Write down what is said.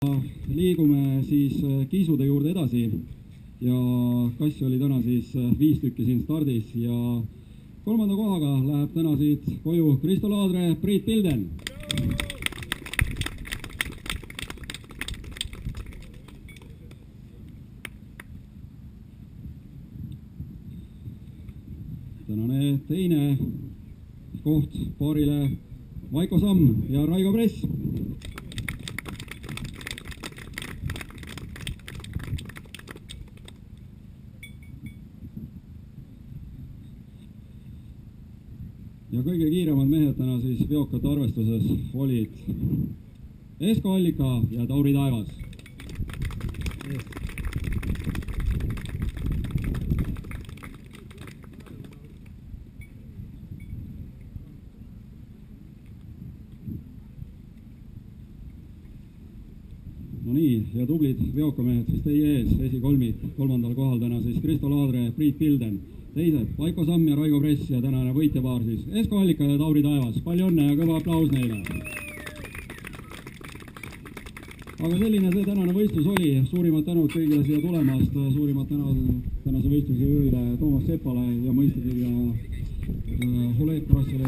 Liigume siis kiisude juurde edasi ja kassi oli täna siis 5 tükki siin stardis ja 3. kohaga läheb täna siit koju Kristo Laadre, Priit Pilden. Tänane teine koht paarile Vaiko Samm ja Raigo Press. Ja kõige kiiremad mehed täna siis veokate arvestuses olid Esko Allika ja Tauri Taevas. No nii, ja tublid veokamehed siis teie ees, esikolmik, 3. kohal täna siis Kristo Laadre, Priit Pilden. Teised, Vaiko Samm ja Raigo Press ja tänane võitjapaar siis Esko Allika ja Tauri Taevas. Palju õnne ja kõva aplaus neile. Aga selline see tänane võistlus oli. Suurimad tänud kõigile siia tulemast, suurimad tänud tänase võistluse juhile Toomas Sepale ja mõistagi ja Oleg Krassile.